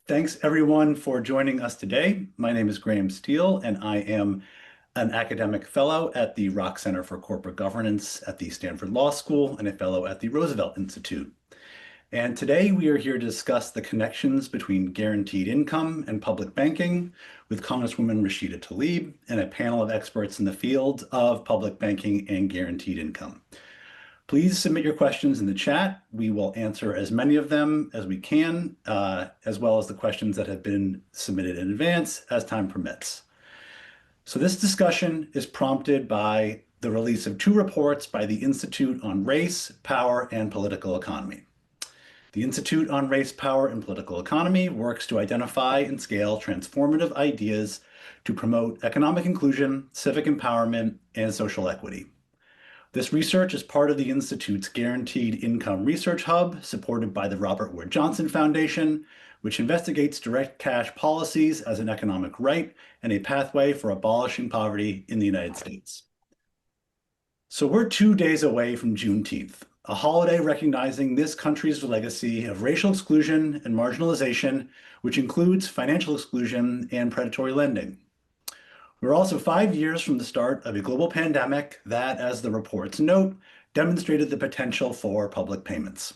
Thanks everyone for joining us today. My name is Steele, and I am an academic fellow at the Rock Center for Corporate Governance at the Stanford Law School and a fellow at the Roosevelt Institute. And today we are here to discuss the connections between guaranteed income and public banking with Congresswoman Rashida Tlaib and a panel of experts in the field of public banking and guaranteed income. Please submit your questions in the chat. We will answer as many of them as we can, as well as the questions that have been submitted in advance as time permits. So this discussion is prompted by the release of two reports by the Institute on Race, Power, and Political Economy. The Institute on Race, Power, and Political Economy works to identify and scale transformative ideas to promote economic inclusion, civic empowerment, and social equity. This research is part of the Institute's Guaranteed Income Research Hub, supported by the Robert Wood Johnson Foundation, which investigates direct cash policies as an economic right and a pathway for abolishing poverty in the United States. So we're 2 days away from Juneteenth, a holiday recognizing this country's legacy of racial exclusion and marginalization, which includes financial exclusion and predatory lending. We're also 5 years from the start of a global pandemic that, as the reports note, demonstrated the potential for public payments.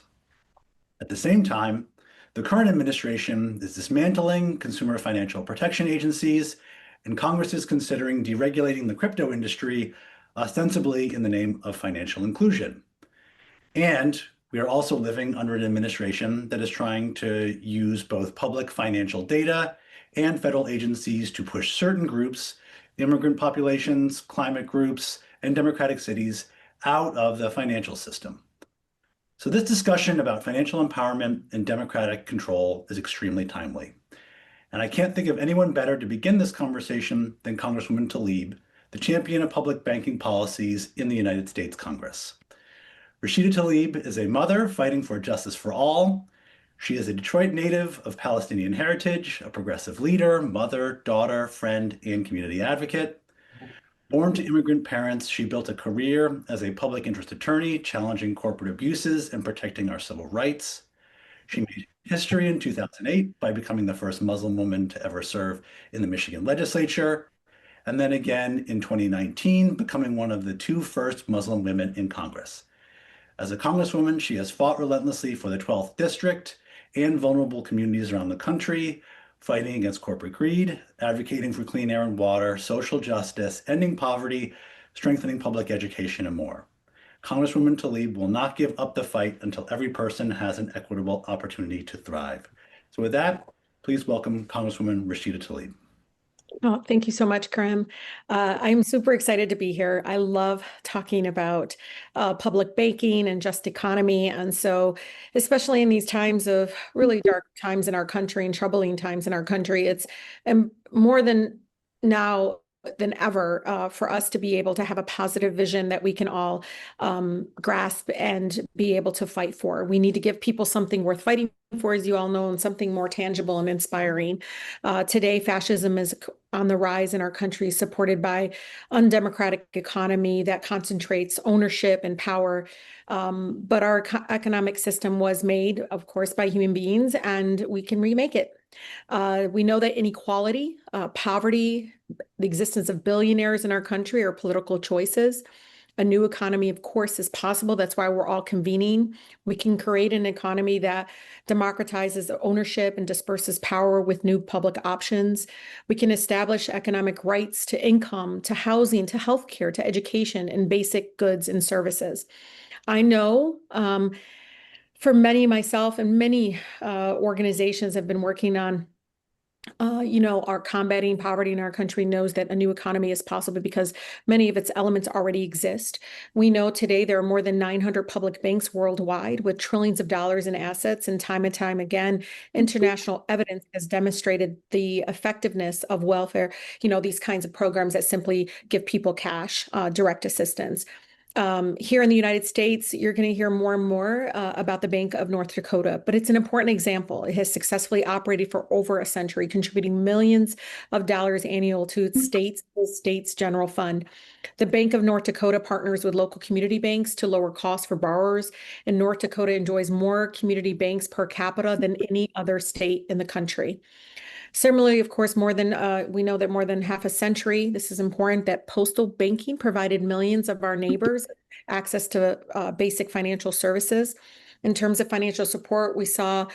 At the same time, the current administration is dismantling consumer financial protection agencies, and Congress is considering deregulating the crypto industry, ostensibly in the name of financial inclusion. And we are also living under an administration that is trying to use both public financial data and federal agencies to push certain groups, immigrant populations, climate groups, and democratic cities out of the financial system. So this discussion about financial empowerment and democratic control is extremely timely. And I can't think of anyone better to begin this conversation than Congresswoman Tlaib, the champion of public banking policies in the United States Congress. Rashida Tlaib is a mother fighting for justice for all. She is a Detroit native of Palestinian heritage, a progressive leader, mother, daughter, friend, and community advocate. Born to immigrant parents, she built a career as a public interest attorney, challenging corporate abuses and protecting our civil rights. She made history in 2008 by becoming the first Muslim woman to ever serve in the Michigan legislature, and then again in 2019, becoming one of the two first Muslim women in Congress. As a congresswoman, she has fought relentlessly for the 12th district and vulnerable communities around the country, fighting against corporate greed, advocating for clean air and water, social justice, ending poverty, strengthening public education, and more. Congresswoman Tlaib will not give up the fight until every person has an equitable opportunity to thrive. So with that, please welcome Congresswoman Rashida Tlaib. Oh, thank you so much, Graham. I'm super excited to be here. I love talking about public banking and just economy. And so, especially in these times of really dark times in our country and troubling times in our country, it's more than now than ever for us to be able to have a positive vision that we can all grasp and be able to fight for. We need to give people something worth fighting for, as you all know, and something more tangible and inspiring. Today, fascism is on the rise in our country, supported by undemocratic economy that concentrates ownership and power. But our economic system was made, of course, by human beings, and we can remake it. We know that inequality, poverty, the existence of billionaires in our country are political choices. A new economy, of course, is possible. That's why we're all convening. We can create an economy that democratizes ownership and disperses power with new public options. We can establish economic rights to income, to housing, to healthcare, to education, and basic goods and services. I know for many, myself and many organizations have been working on our combating poverty in our country, knows that a new economy is possible because many of its elements already exist. We know today there are more than 900 public banks worldwide with trillions of dollars in assets, and time again, international evidence has demonstrated the effectiveness of welfare, these kinds of programs that simply give people cash, direct assistance. Here in the United States, you're going to hear more and more about the Bank of North Dakota, but it's an important example. It has successfully operated for over a century, contributing millions of dollars annual to its state's general fund. The Bank of North Dakota partners with local community banks to lower costs for borrowers, and North Dakota enjoys more community banks per capita than any other state in the country. Similarly, of course, we know that more than half a century, this is important, that postal banking provided millions of our neighbors access to basic financial services. In terms of financial support, we saw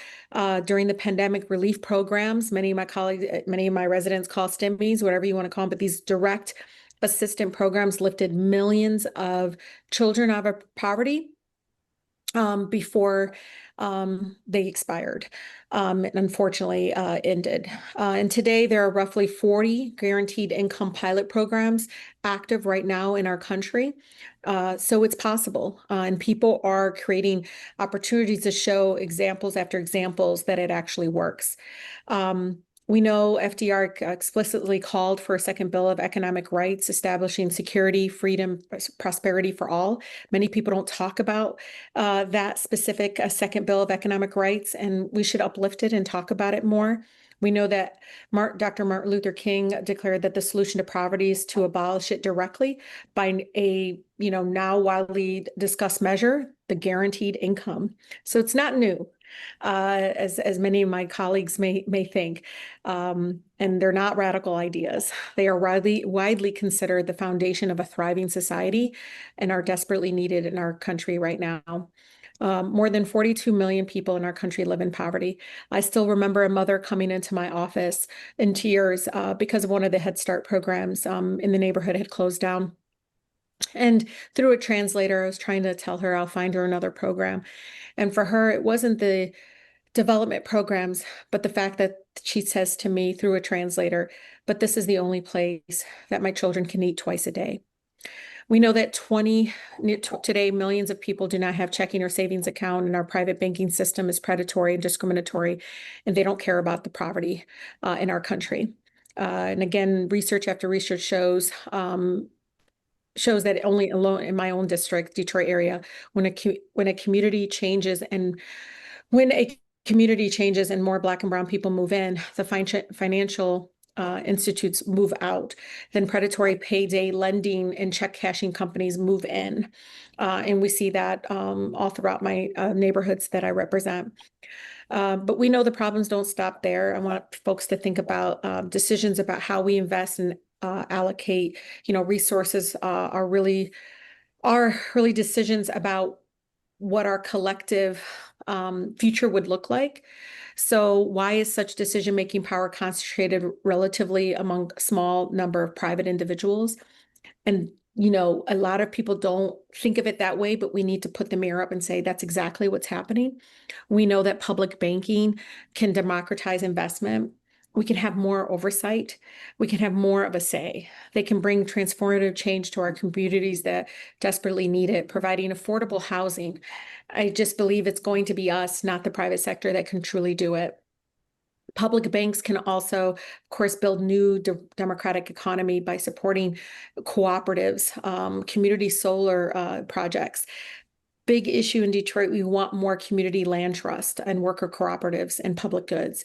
during the pandemic relief programs, many of my colleagues, many of my residents call STEMIs, whatever you want to call them, but these direct assistance programs lifted millions of children out of poverty before they expired and unfortunately ended. And today there are roughly 40 guaranteed income pilot programs active right now in our country. So it's possible. And people are creating opportunities to show examples after examples that it actually works. We know FDR explicitly called for a second bill of economic rights, establishing security, freedom, prosperity for all. Many people don't talk about that specific second bill of economic rights, and we should uplift it and talk about it more. We know that Dr. Martin Luther King declared that the solution to poverty is to abolish it directly by a now widely discussed measure, the guaranteed income. So it's not new. As many of my colleagues may think, and they're not radical ideas. They are widely considered the foundation of a thriving society and are desperately needed in our country right now. More than 42 million people in our country live in poverty. I still remember a mother coming into my office in tears because of one of the Head Start programs in the neighborhood had closed down. And through a translator, I was trying to tell her I'll find her another program. And for her, it wasn't the development programs, but the fact that she says to me through a translator, but this is the only place that my children can eat twice a day. We know that today, millions of people do not have checking or savings account, and our private banking system is predatory and discriminatory, and they don't care about the poverty in our country. And again, research after research shows that only alone in my own district, Detroit area, when a community changes and more Black and brown people move in, the financial institutes move out, then predatory payday lending and check cashing companies move in. And we see that all throughout my neighborhoods that I represent. But we know the problems don't stop there. I want folks to think about decisions about how we invest and allocate, resources are really decisions about what our collective future would look like. So why is such decision-making power concentrated relatively among a small number of private individuals? And, a lot of people don't think of it that way, but we need to put the mirror up and say that's exactly what's happening. We know that public banking can democratize investment. We can have more oversight. We can have more of a say. They can bring transformative change to our communities that desperately need it, providing affordable housing. I just believe it's going to be us, not the private sector, that can truly do it. Public banks can also, of course, build new democratic economy by supporting cooperatives, community solar projects. Big issue in Detroit, we want more community land trust and worker cooperatives and public goods.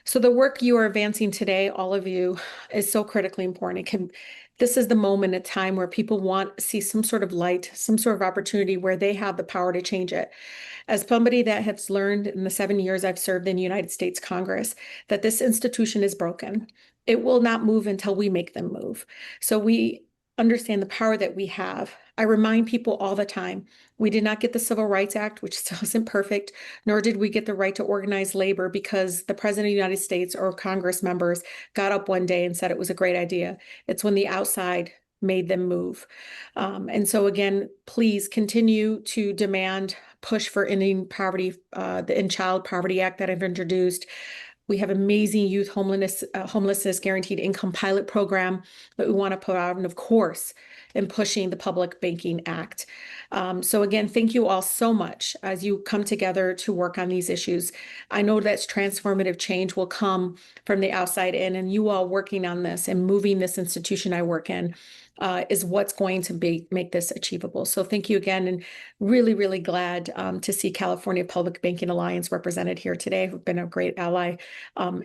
So the work you are advancing today, all of you, is so critically important. This is the moment in time where people want to see some sort of light, some sort of opportunity where they have the power to change it. As somebody that has learned in the 7 years I've served in the United States Congress, that this institution is broken. It will not move until we make them move. So we understand the power that we have. I remind people all the time, we did not get the Civil Rights Act, which still isn't perfect, nor did we get the right to organize labor because the President of the United States or Congress members got up one day and said it was a great idea. It's when the outside made them move. And so again, please continue to demand, push for ending poverty, the End Child Poverty Act that I've introduced. We have amazing youth homelessness guaranteed income pilot program that we want to put out. And of course, in pushing the Public Banking Act. So again, thank you all so much as you come together to work on these issues. I know that transformative change will come from the outside in, and you all working on this and moving this institution I work in is what's going to make this achievable. So thank you again, and really, really glad to see California Public Banking Alliance represented here today, who've been a great ally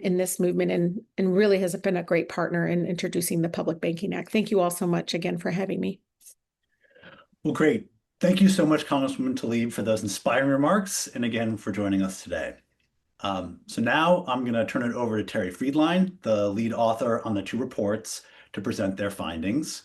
in this movement and really has been a great partner in introducing the Public Banking Act. Thank you all so much again for having me. Well, great. Thank you so much, Congresswoman Tlaib, for those inspiring remarks, and again for joining us today. So now I'm going to turn it over to Terri Friedline, the lead author on the two reports, to present their findings.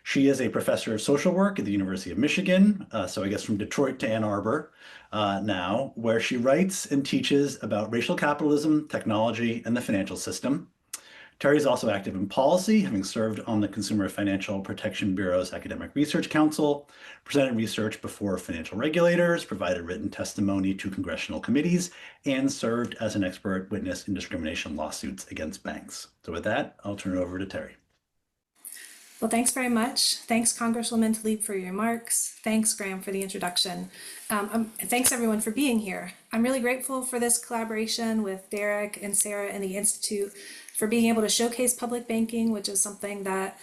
She is a professor of social work at the University of Michigan, so I guess from Detroit to Ann Arbor now, where she writes and teaches about racial capitalism, technology, and the financial system. Terri is also active in policy, having served on the Consumer Financial Protection Bureau's Academic Research Council, presented research before financial regulators, provided written testimony to congressional committees, and served as an expert witness in discrimination lawsuits against banks. So with that, I'll turn it over to Terri. Well, thanks very much. Thanks, Congresswoman Tlaib, for your remarks. Thanks, Graham, for the introduction. And thanks, everyone, for being here. I'm really grateful for this collaboration with Darrick and Sarah and the Institute for being able to showcase public banking, which is something that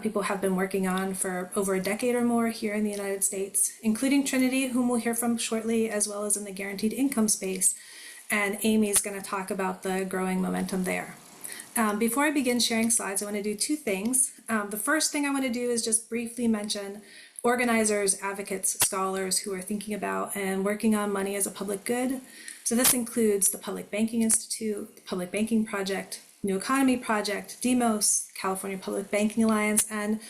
people have been working on for over a decade or more here in the United States, including Trinity, whom we'll hear from shortly, as well as in the guaranteed income space. And Amy's going to talk about the growing momentum there. Before I begin sharing slides, I want to do two things. The first thing I want to do is just briefly mention organizers, advocates, scholars who are thinking about and working on money as a public good. So this includes the Public Banking Institute, the Public Banking Project, New Economy Project, DEMOS, California Public Banking Alliance, and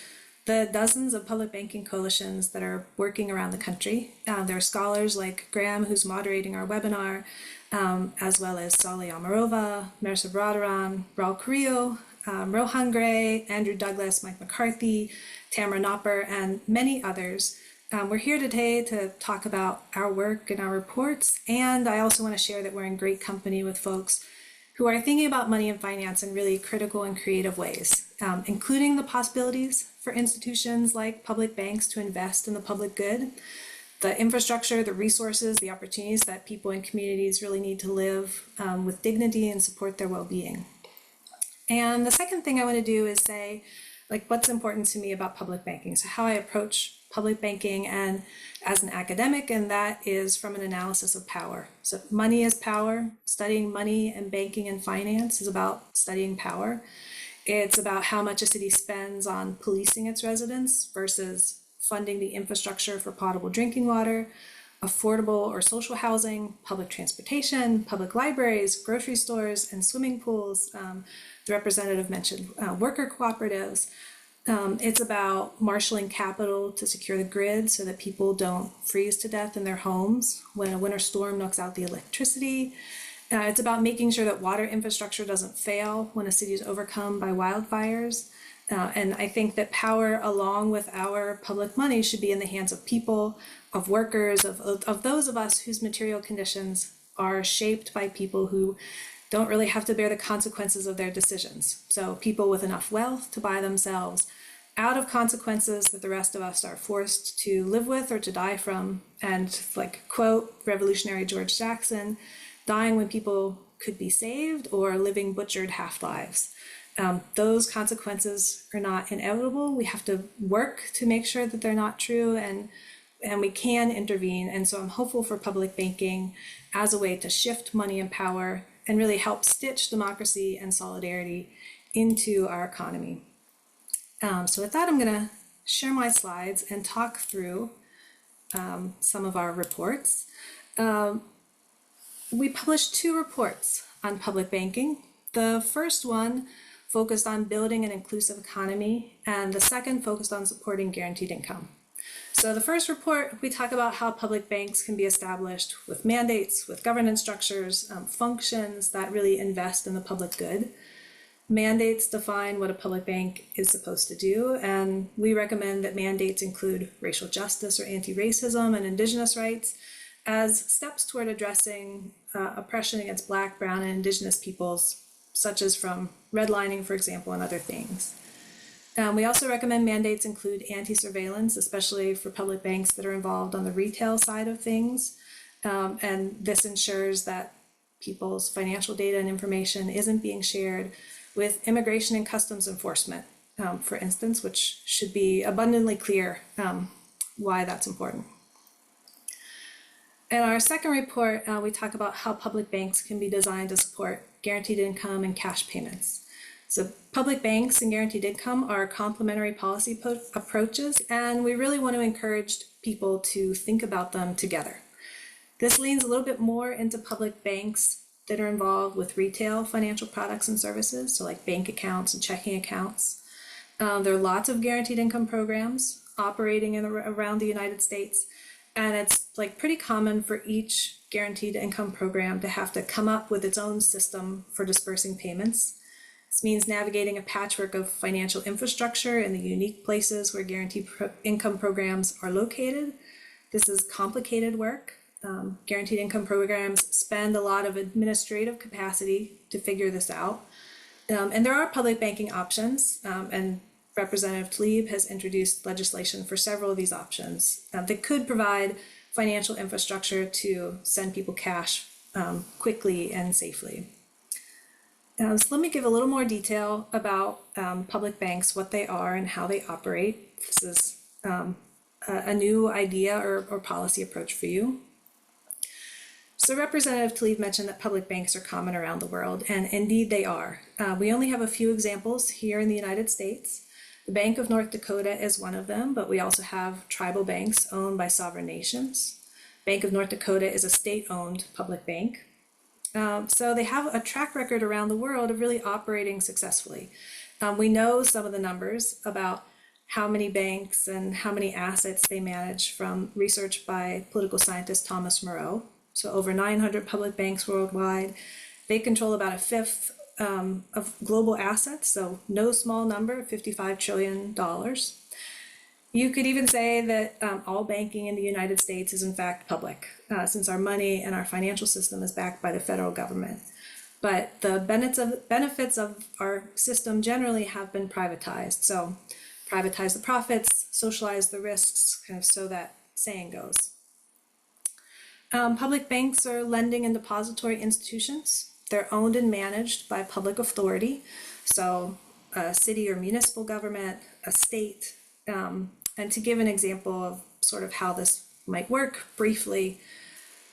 the dozens of public banking coalitions that are working around the country. There are scholars like Graham, who's moderating our webinar, as well as Sally Amarova, Mercer Bradaran, Raul Carrillo, Rohan Gray, Andrew Douglas, Mike McCarthy, Tamara Knopper, and many others. We're here today to talk about our work and our reports, and I also want to share that we're in great company with folks who are thinking about money and finance in really critical and creative ways, including the possibilities for institutions like public banks to invest in the public good, the infrastructure, the resources, the opportunities that people in communities really need to live with dignity and support their well-being. And the second thing I want to do is say, what's important to me about public banking. So how I approach public banking and as an academic, and that is from an analysis of power. So money is power. Studying money and banking and finance is about studying power. It's about how much a city spends on policing its residents versus funding the infrastructure for potable drinking water, affordable or social housing, public transportation, public libraries, grocery stores, and swimming pools. The representative mentioned worker cooperatives. It's about marshaling capital to secure the grid so that people don't freeze to death in their homes when a winter storm knocks out the electricity. It's about making sure that water infrastructure doesn't fail when a city is overcome by wildfires. And I think that power, along with our public money, should be in the hands of people, of workers, of those of us whose material conditions are shaped by people who don't really have to bear the consequences of their decisions. So people with enough wealth to buy themselves out of consequences that the rest of us are forced to live with or to die from. And quote revolutionary George Jackson, dying when people could be saved or living butchered half-lives. Those consequences are not inevitable. We have to work to make sure that they're not true, and we can intervene. And so I'm hopeful for public banking as a way to shift money and power and really help stitch democracy and solidarity into our economy. So with that, I'm going to share my slides and talk through some of our reports. We published two reports on public banking. The first one focused on building an inclusive economy, and the second focused on supporting guaranteed income. So the first report, we talk about how public banks can be established with mandates, with governance structures, functions that really invest in the public good. Mandates define what a public bank is supposed to do, and we recommend that mandates include racial justice or anti-racism and indigenous rights as steps toward addressing oppression against Black, Brown, and Indigenous peoples, such as from redlining, for example, and other things. We also recommend mandates include anti-surveillance, especially for public banks that are involved on the retail side of things. And this ensures that people's financial data and information isn't being shared with immigration and customs enforcement, for instance, which should be abundantly clear why that's important. In our second report, we talk about how public banks can be designed to support guaranteed income and cash payments. So public banks and guaranteed income are complementary policy approaches, and we really want to encourage people to think about them together. This leans a little bit more into public banks that are involved with retail financial products and services, so like bank accounts and checking accounts. There are lots of guaranteed income programs operating around the United States, and it's like pretty common for each guaranteed income program to have to come up with its own system for dispersing payments. This means navigating a patchwork of financial infrastructure in the unique places where guaranteed income programs are located. This is complicated work. Guaranteed income programs spend a lot of administrative capacity to figure this out. And there are public banking options, and Representative Tlaib has introduced legislation for several of these options that could provide financial infrastructure to send people cash quickly and safely. So let me give a little more detail about public banks, what they are and how they operate. This is a new idea or policy approach for you. So Representative Tlaib mentioned that public banks are common around the world, and indeed they are. We only have a few examples here in the United States. The Bank of North Dakota is one of them, but we also have tribal banks owned by sovereign nations. Bank of North Dakota is a state-owned public bank. So they have a track record around the world of really operating successfully. We know some of the numbers about how many banks and how many assets they manage from research by political scientist Thomas Moreau. So over 900 public banks worldwide. They control about a fifth of global assets, so no small number, $55 trillion. You could even say that all banking in the United States is in fact public, since our money and our financial system is backed by the federal government. But the benefits of our system generally have been privatized. So privatize the profits, socialize the risks, kind of so that saying goes. Public banks are lending and depository institutions. They're owned and managed by public authority. So a city or municipal government, a state. And to give an example of sort of how this might work briefly,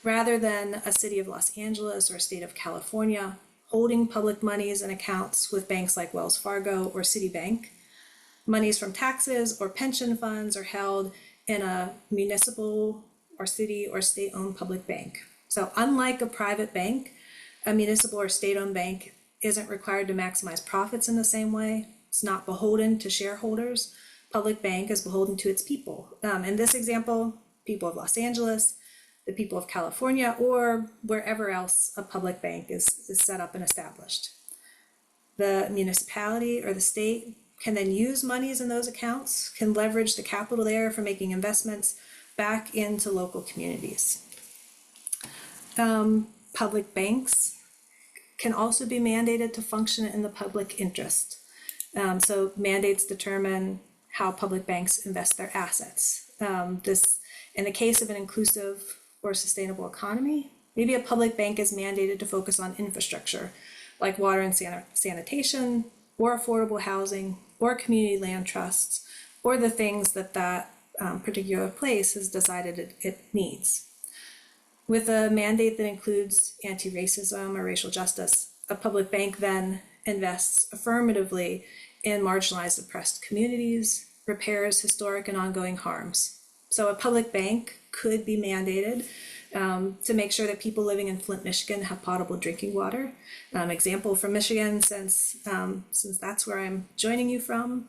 rather than a city of Los Angeles or a state of California holding public monies and accounts with banks like Wells Fargo or Citibank, monies from taxes or pension funds are held in a municipal or city or state-owned public bank. So unlike a private bank, a municipal or state-owned bank isn't required to maximize profits in the same way. It's not beholden to shareholders. Public bank is beholden to its people. In this example, people of Los Angeles, the people of California, or wherever else a public bank is set up and established. The municipality or the state can then use monies in those accounts, can leverage the capital there for making investments back into local communities. Public banks can also be mandated to function in the public interest. So mandates determine how public banks invest their assets. This, in the case of an inclusive or sustainable economy, maybe a public bank is mandated to focus on infrastructure, like water and sanitation, or affordable housing, or community land trusts, or the things that that particular place has decided it needs. With a mandate that includes anti-racism or racial justice, a public bank then invests affirmatively in marginalized, oppressed communities, repairs historic and ongoing harms. So a public bank could be mandated to make sure that people living in Flint, Michigan have potable drinking water. Example from Michigan, since that's where I'm joining you from.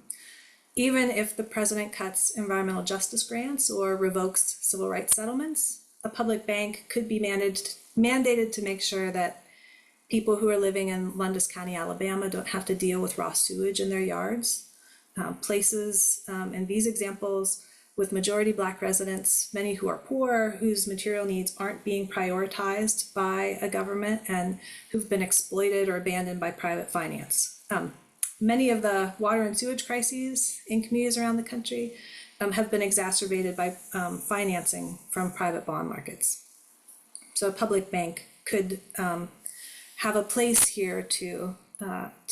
Even if the president cuts environmental justice grants or revokes civil rights settlements, a public bank could be mandated to make sure that people who are living in Dundas County, Alabama don't have to deal with raw sewage in their yards. Places in these examples with majority Black residents, many who are poor, whose material needs aren't being prioritized by a government and who've been exploited or abandoned by private finance. Many of the water and sewage crises in communities around the country have been exacerbated by financing from private bond markets. So a public bank could have a place here to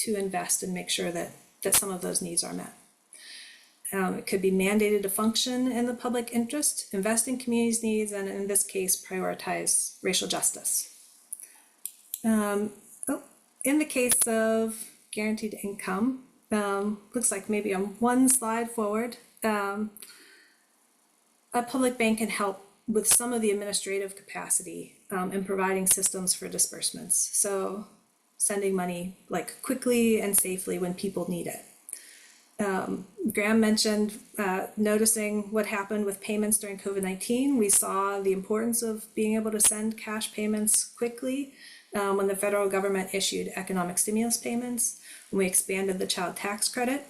invest and make sure that some of those needs are met. It could be mandated to function in the public interest, invest in communities' needs, and in this case, prioritize racial justice. In the case of guaranteed income, looks like maybe I'm one slide forward. A public bank can help with some of the administrative capacity in providing systems for disbursements. So sending money like quickly and safely when people need it. Graham mentioned noticing what happened with payments during COVID-19. We saw the importance of being able to send cash payments quickly when the federal government issued economic stimulus payments, when we expanded the child tax credit.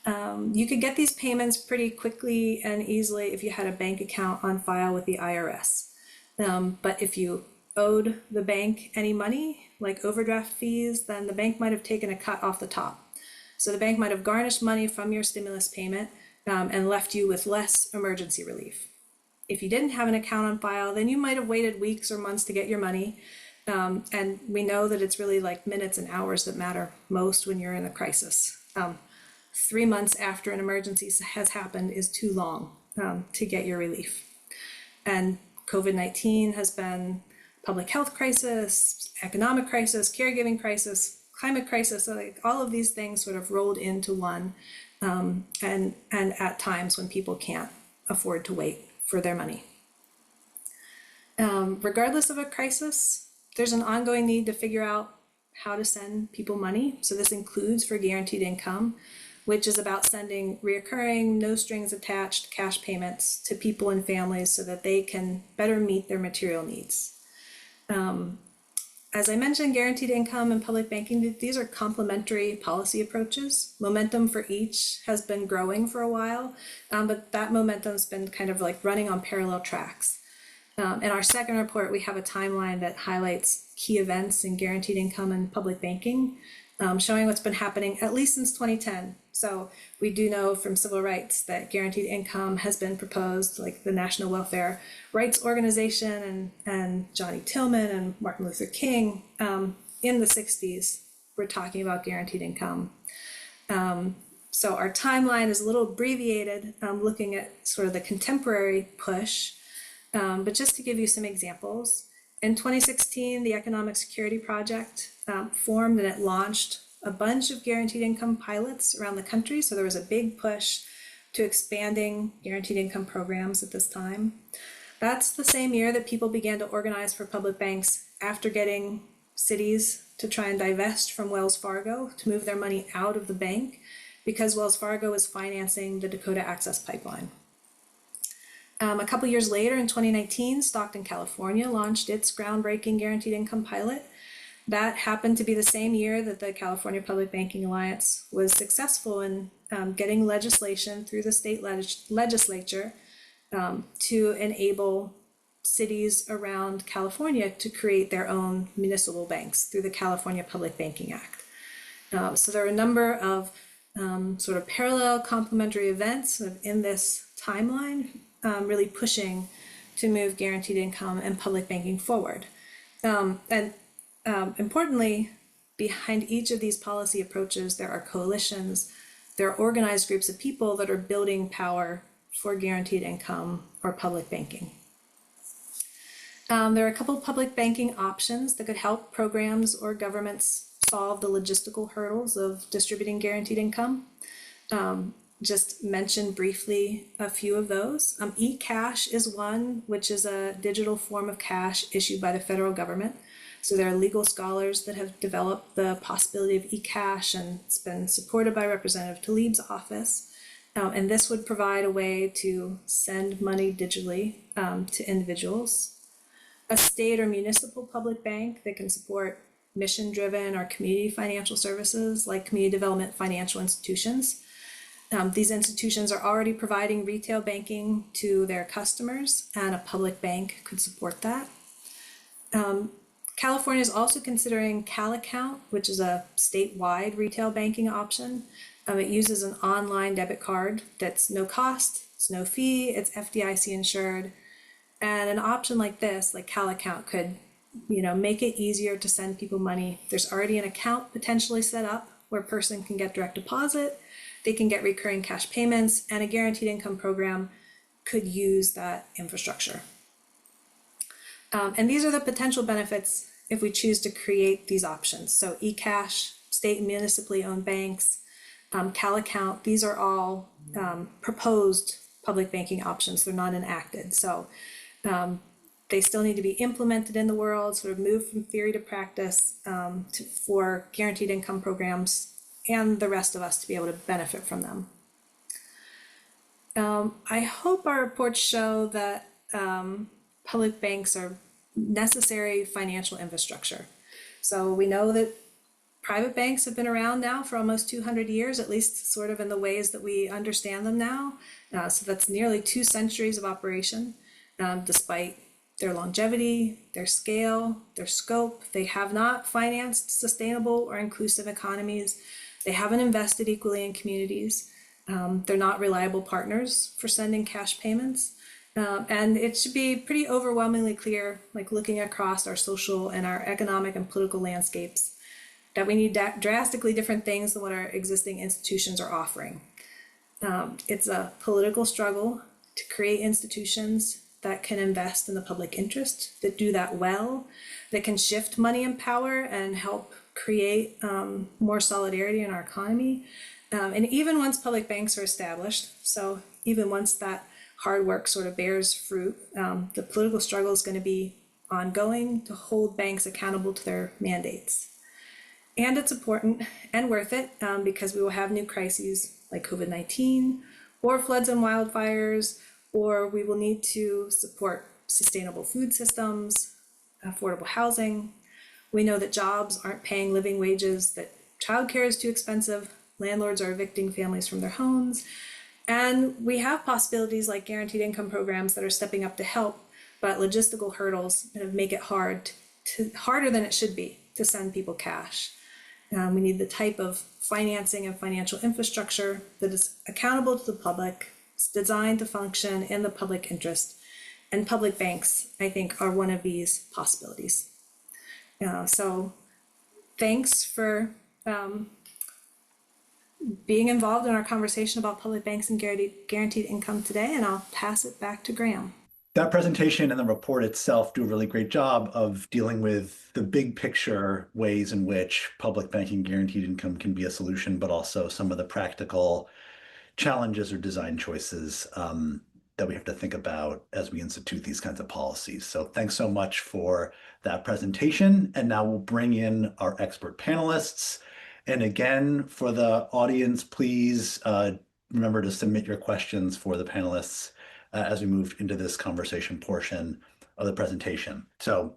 You could get these payments pretty quickly and easily if you had a bank account on file with the IRS. But if you owed the bank any money, like overdraft fees, then the bank might have taken a cut off the top. So the bank might have garnished money from your stimulus payment and left you with less emergency relief. If you didn't have an account on file, then you might have waited weeks or months to get your money. And we know that it's really like minutes and hours that matter most when you're in a crisis. 3 months after an emergency has happened is too long to get your relief. And COVID-19 has been public health crisis, economic crisis, caregiving crisis, climate crisis, so like all of these things sort of rolled into one, and at times when people can't afford to wait for their money. Regardless of a crisis, there's an ongoing need to figure out how to send people money. So this includes for guaranteed income, which is about sending reoccurring, no strings attached cash payments to people and families so that they can better meet their material needs. As I mentioned, guaranteed income and public banking, these are complementary policy approaches. Momentum for each has been growing for a while, but that momentum's been kind of like running on parallel tracks. In our second report, we have a timeline that highlights key events in guaranteed income and public banking, showing what's been happening at least since 2010. So we do know from civil rights that guaranteed income has been proposed, like the National Welfare Rights Organization and Johnny Tillman and Martin Luther King in the 60s were talking about guaranteed income. So our timeline is a little abbreviated, looking at sort of the contemporary push, but just to give you some examples, in 2016, the Economic Security Project formed and it launched a bunch of guaranteed income pilots around the country. So there was a big push to expanding guaranteed income programs at this time. That's the same year that people began to organize for public banks after getting cities to try and divest from Wells Fargo to move their money out of the bank because Wells Fargo was financing the Dakota Access Pipeline. A couple years later, in 2019, Stockton, California launched its groundbreaking guaranteed income pilot. That happened to be the same year that the California Public Banking Alliance was successful in getting legislation through the state legislature to enable cities around California to create their own municipal banks through the California Public Banking Act. So there are a number of sort of parallel complementary events in this timeline, really pushing to move guaranteed income and public banking forward. Importantly, behind each of these policy approaches, there are coalitions, there are organized groups of people that are building power for guaranteed income or public banking. There are a couple of public banking options that could help programs or governments solve the logistical hurdles of distributing guaranteed income. Just mention briefly a few of those. eCash is one, which is a digital form of cash issued by the federal government. So there are legal scholars that have developed the possibility of eCash, and it's been supported by Representative Tlaib's office. And this would provide a way to send money digitally to individuals. A state or municipal public bank that can support mission-driven or community financial services like community development financial institutions. These institutions are already providing retail banking to their customers, and a public bank could support that. California is also considering Cal Account, which is a statewide retail banking option. It uses an online debit card that's no cost, it's no fee, it's FDIC insured. And an option like this, like Cal Account, could make it easier to send people money. There's already an account potentially set up where a person can get direct deposit, they can get recurring cash payments, and a guaranteed income program could use that infrastructure. And these are the potential benefits if we choose to create these options. So eCash, state and municipally owned banks, Cal Account, these are all proposed public banking options. They're not enacted. So they still need to be implemented in the world, sort of move from theory to practice for guaranteed income programs and the rest of us to be able to benefit from them. I hope our reports show that public banks are necessary financial infrastructure. So we know that private banks have been around now for almost 200 years, at least sort of in the ways that we understand them now. So that's nearly 2 centuries of operation, despite their longevity, their scale, their scope. They have not financed sustainable or inclusive economies. They haven't invested equally in communities. They're not reliable partners for sending cash payments. And it should be pretty overwhelmingly clear, like looking across our social and our economic and political landscapes, that we need drastically different things than what our existing institutions are offering. It's a political struggle to create institutions that can invest in the public interest, that do that well, that can shift money and power and help create more solidarity in our economy. And even once public banks are established, so even once that hard work sort of bears fruit, the political struggle is going to be ongoing to hold banks accountable to their mandates. And it's important and worth it because we will have new crises like COVID-19 or floods and wildfires, or we will need to support sustainable food systems, affordable housing. We know that jobs aren't paying living wages, that childcare is too expensive, landlords are evicting families from their homes, and we have possibilities like guaranteed income programs that are stepping up to help, but logistical hurdles kind of make it harder than it should be to send people cash. We need the type of financing and financial infrastructure that is accountable to the public, it's designed to function in the public interest, and public banks, I think, are one of these possibilities. So thanks for being involved in our conversation about public banks and guaranteed income today, and I'll pass it back to Graham. That presentation and the report itself do a really great job of dealing with the big picture ways in which public banking guaranteed income can be a solution, but also some of the practical challenges or design choices that we have to think about as we institute these kinds of policies. So thanks so much for that presentation. And now we'll bring in our expert panelists. And again, for the audience, please remember to submit your questions for the panelists as we move into this conversation portion of the presentation. So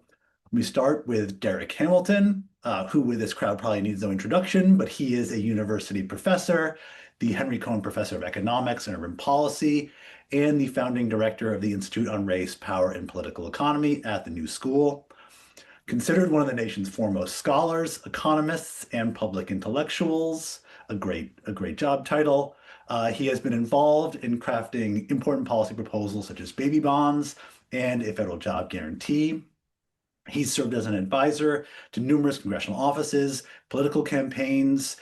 we start with Darrick Hamilton, who with this crowd probably needs no introduction, but he is a university professor, the Henry Cohen Professor of Economics and Urban Policy, and the founding director of the Institute on Race, Power, and Political Economy at the New School. Considered one of the nation's foremost scholars, economists, and public intellectuals, a great job title. He has been involved in crafting important policy proposals such as baby bonds and a federal job guarantee. He's served as an advisor to numerous congressional offices, political campaigns,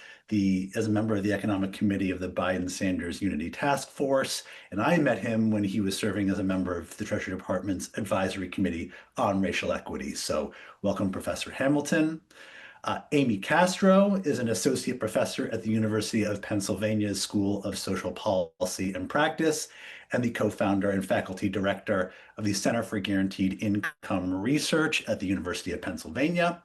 as a member of the Economic Committee of the Biden-Sanders Unity Task Force, and I met him when he was serving as a member of the Treasury Department's Advisory Committee on Racial Equity. So welcome, Professor Hamilton. Amy Castro is an associate professor at the University of Pennsylvania's School of Social Policy and Practice, and the co-founder and faculty director of the Center for Guaranteed Income Research at the University of Pennsylvania.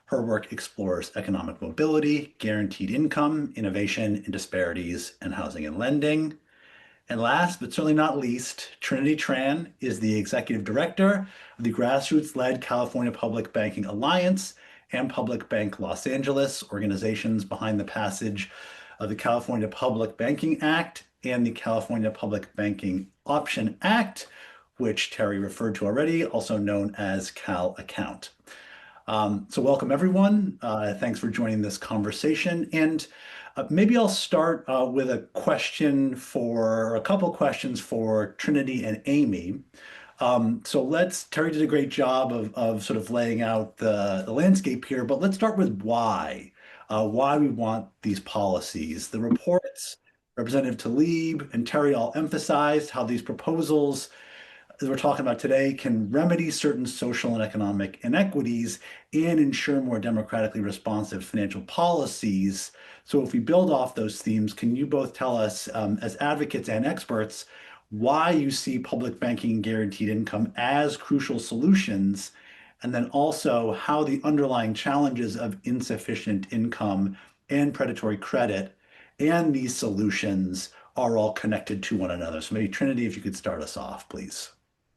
Her work explores economic mobility, guaranteed income, innovation and disparities, and housing and lending. And last, but certainly not least, Trinity Tran is the executive director of the grassroots-led California Public Banking Alliance and Public Bank Los Angeles, organizations behind the passage of the California Public Banking Act and the California Public Banking Option Act, which Terri referred to already, also known as Cal Account. So welcome everyone. Thanks for joining this conversation. And maybe I'll start with a couple questions for Trinity and Amy. Terri did a great job of sort of laying out the landscape here, but let's start with why we want these policies. The reports, Representative Tlaib and Terri all emphasized how these proposals, as we're talking about today, can remedy certain social and economic inequities and ensure more democratically responsive financial policies. So if we build off those themes, can you both tell us, as advocates and experts, why you see public banking and guaranteed income as crucial solutions, and then also how the underlying challenges of insufficient income and predatory credit and these solutions are all connected to one another? So maybe Trinity, if you could start us off, please.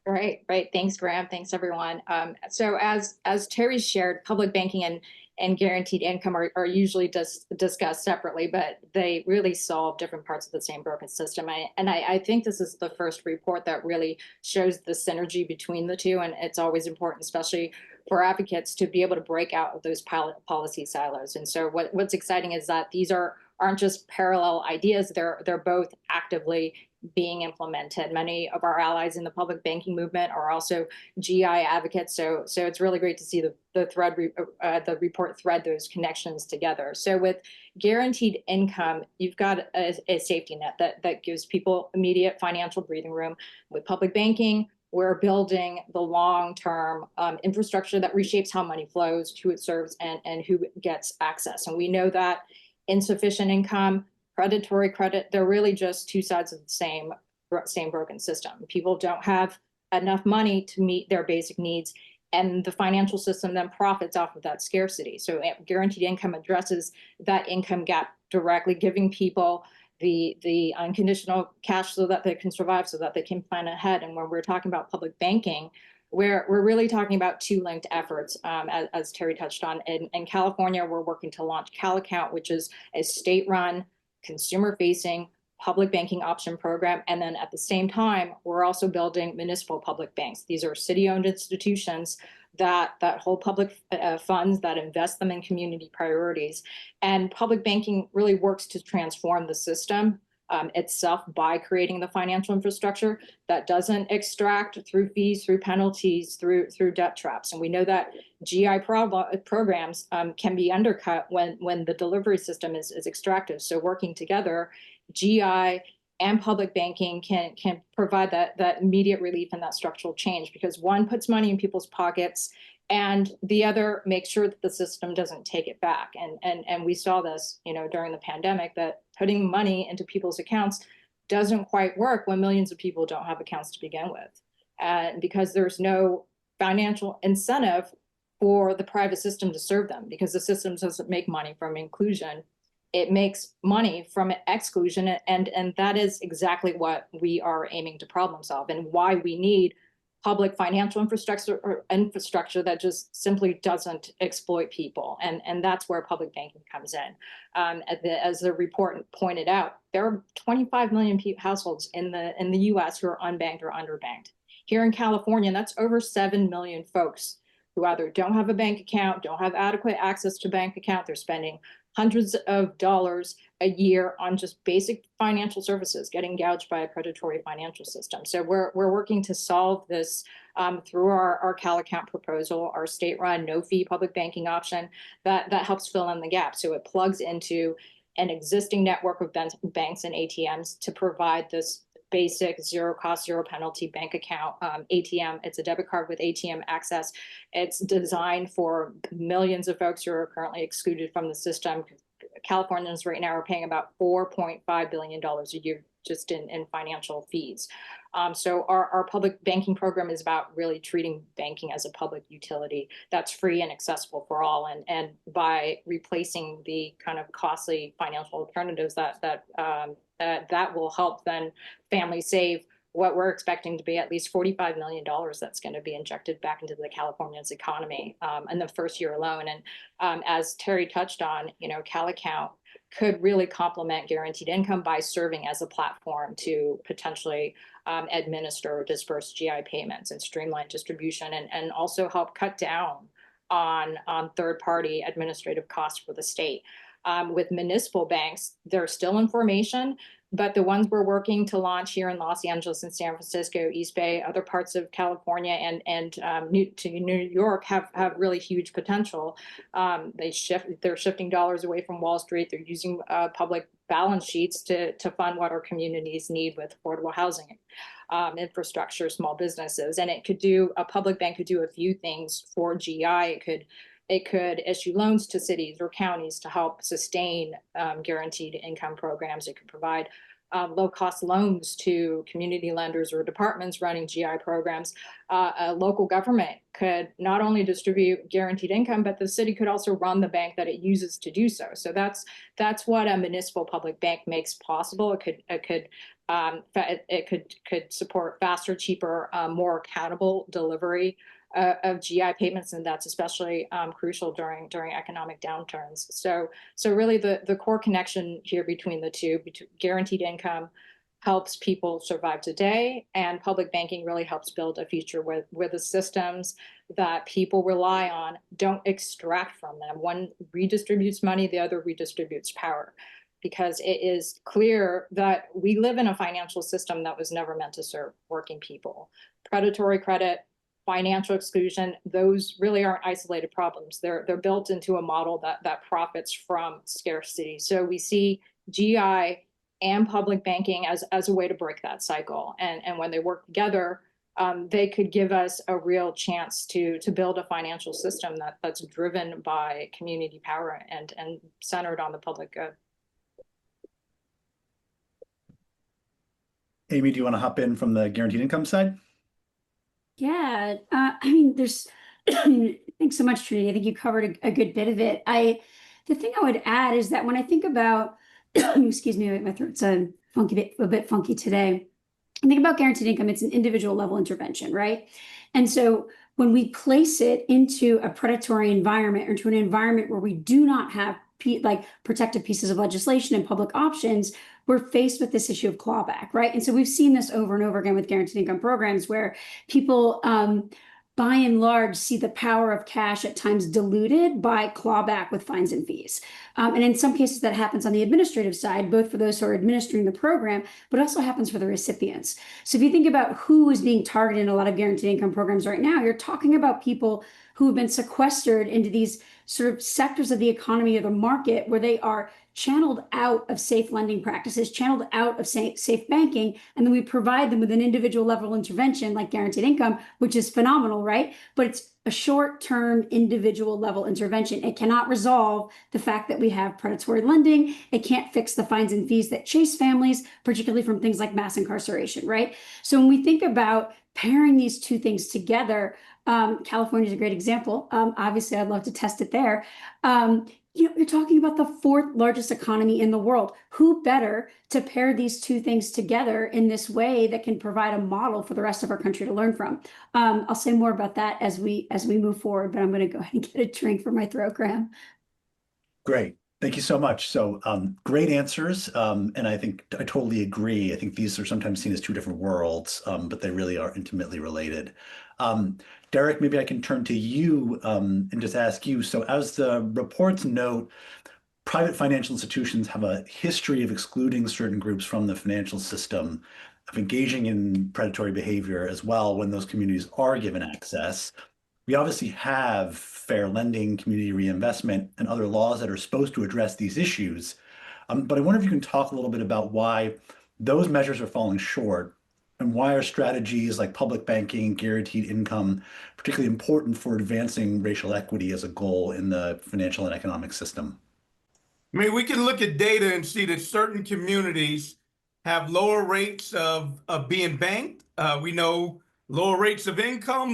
Right. Thanks, Graham. Thanks, everyone. So as Terry shared, public banking and guaranteed income are usually discussed separately, but they really solve different parts of the same broken system. I think this is the first report that really shows the synergy between the two, and it's always important, especially for advocates, to be able to break out of those policy silos. And so what's exciting is that these aren't just parallel ideas, they're both actively being implemented. Many of our allies in the public banking movement are also GI advocates, so it's really great to see the report thread those connections together. So with guaranteed income, you've got a safety net that gives people immediate financial breathing room. With public banking, we're building the long-term infrastructure that reshapes how money flows, who it serves, and who gets access. And we know that insufficient income, predatory credit, they're really just two sides of the same broken system. People don't have enough money to meet their basic needs, and the financial system then profits off of that scarcity. So guaranteed income addresses that income gap directly, giving people the unconditional cash so that they can survive, so that they can plan ahead. And when we're talking about public banking, we're really talking about two linked efforts, as Terri touched on. In California, we're working to launch CalAccount, which is a state-run, consumer-facing public banking option program. And then at the same time, we're also building municipal public banks. These are city-owned institutions that hold public funds, that invest them in community priorities. And public banking really works to transform the system itself by creating the financial infrastructure that doesn't extract through fees, through penalties, through debt traps. And we know that GI programs can be undercut when the delivery system is extractive. So working together, GI and public banking can provide that immediate relief and that structural change, because one puts money in people's pockets and the other makes sure that the system doesn't take it back. And we saw this, during the pandemic, that putting money into people's accounts doesn't quite work when millions of people don't have accounts to begin with. And because there's no financial incentive for the private system to serve them, because the system doesn't make money from inclusion, it makes money from exclusion. And that is exactly what we are aiming to problem solve, and why we need public financial infrastructure that just simply doesn't exploit people. And that's where public banking comes in. As the report pointed out, there are 25 million households in the US who are unbanked or underbanked. Here in California, that's over 7 million folks who either don't have a bank account, don't have adequate access to bank account. They're spending hundreds of dollars a year on just basic financial services, getting gouged by a predatory financial system. So we're working to solve this through our CalAccount proposal, our state-run, no-fee public banking option that helps fill in the gap. So it plugs into an existing network of banks and ATMs to provide this basic zero cost, zero penalty bank account ATM. It's a debit card with ATM access. It's designed for millions of folks who are currently excluded from the system. Californians right now are paying about $4.5 billion a year just in financial fees. So our public banking program is about really treating banking as a public utility that's free and accessible for all. And by replacing the kind of costly financial alternatives that will help then families save what we're expecting to be at least $45 million that's going to be injected back into the Californians economy in the first year alone. And as Terri touched on, CalAccount could really complement guaranteed income by serving as a platform to potentially administer or disperse GI payments and streamline distribution, and also help cut down on third-party administrative costs for the state. With municipal banks, there's still information, but the ones we're working to launch here in Los Angeles and San Francisco, East Bay, other parts of California, and New York have really huge potential. They're shifting dollars away from Wall Street. They're using public balance sheets to fund what our communities need with affordable housing, infrastructure, small businesses, and a public bank could do a few things for GI. It could issue loans to cities or counties to help sustain guaranteed income programs. It could provide low-cost loans to community lenders or departments running GI programs. A local government could not only distribute guaranteed income, but the city could also run the bank that it uses to do so. So that's what a municipal public bank makes possible. It could support faster, cheaper, more accountable delivery of GI payments, and that's especially crucial during economic downturns. So really the core connection here between the two, guaranteed income helps people survive today, and public banking really helps build a future where the systems that people rely on don't extract from them. One redistributes money, the other redistributes power, because it is clear that we live in a financial system that was never meant to serve working people. Predatory credit, financial exclusion, those really aren't isolated problems. They're built into a model that profits from scarcity. So we see GI and public banking as a way to break that cycle. And when they work together, they could give us a real chance to build a financial system that's driven by community power and centered on the public good. Amy, do you want to hop in from the guaranteed income side? Yeah, I mean, there's thanks so much, Trinity. I think you covered a good bit of it. The thing I would add is that when I think about, excuse me, my throat's a bit funky today. I think about guaranteed income, it's an individual level intervention, right? And so when we place it into a predatory environment or into an environment where we do not have protective pieces of legislation and public options, we're faced with this issue of clawback, right? And so we've seen this over and over again with guaranteed income programs where people, by and large, see the power of cash at times diluted by clawback with fines and fees. And in some cases that happens on the administrative side, both for those who are administering the program, but also happens for the recipients. So if you think about who is being targeted in a lot of guaranteed income programs right now, you're talking about people who have been sequestered into these sort of sectors of the economy or the market where they are channeled out of safe lending practices, channeled out of safe banking, and then we provide them with an individual level intervention like guaranteed income, which is phenomenal, right? But it's a short-term individual level intervention. It cannot resolve the fact that we have predatory lending. It can't fix the fines and fees that chase families, particularly from things like mass incarceration, right? So when we think about pairing these two things together, California is a great example. Obviously, I'd love to test it there. You're talking about the fourth largest economy in the world. Who better to pair these two things together in this way that can provide a model for the rest of our country to learn from? I'll say more about that as we move forward, but I'm going to go ahead and get a drink for my throat, Graham. Great. Thank you so much. So great answers. And I think I totally agree. I think these are sometimes seen as two different worlds, but they really are intimately related. Darrick, maybe I can turn to you and just ask you. So as the reports note, private financial institutions have a history of excluding certain groups from the financial system, of engaging in predatory behavior as well when those communities are given access. We obviously have fair lending, community reinvestment, and other laws that are supposed to address these issues. But I wonder if you can talk a little bit about why those measures are falling short and why are strategies like public banking, guaranteed income, particularly important for advancing racial equity as a goal in the financial and economic system? I mean, we can look at data and see that certain communities have lower rates of being banked. We know lower rates of income,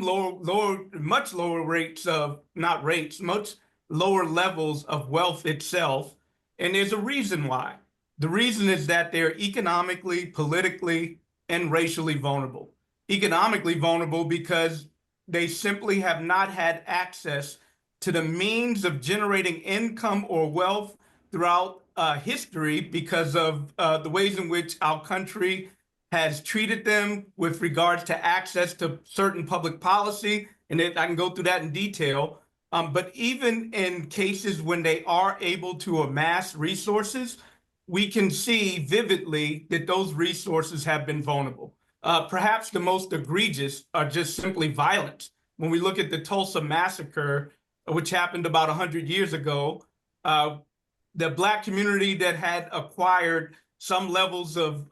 much lower rates of, not rates, much lower levels of wealth itself. And there's a reason why. The reason is that they're economically, politically, and racially vulnerable. Economically vulnerable because they simply have not had access to the means of generating income or wealth throughout history because of the ways in which our country has treated them with regards to access to certain public policy. And I can go through that in detail. But even in cases when they are able to amass resources, we can see vividly that those resources have been vulnerable. Perhaps the most egregious are just simply violence. When we look at the Tulsa massacre, which happened about 100 years ago, the Black community that had acquired some levels of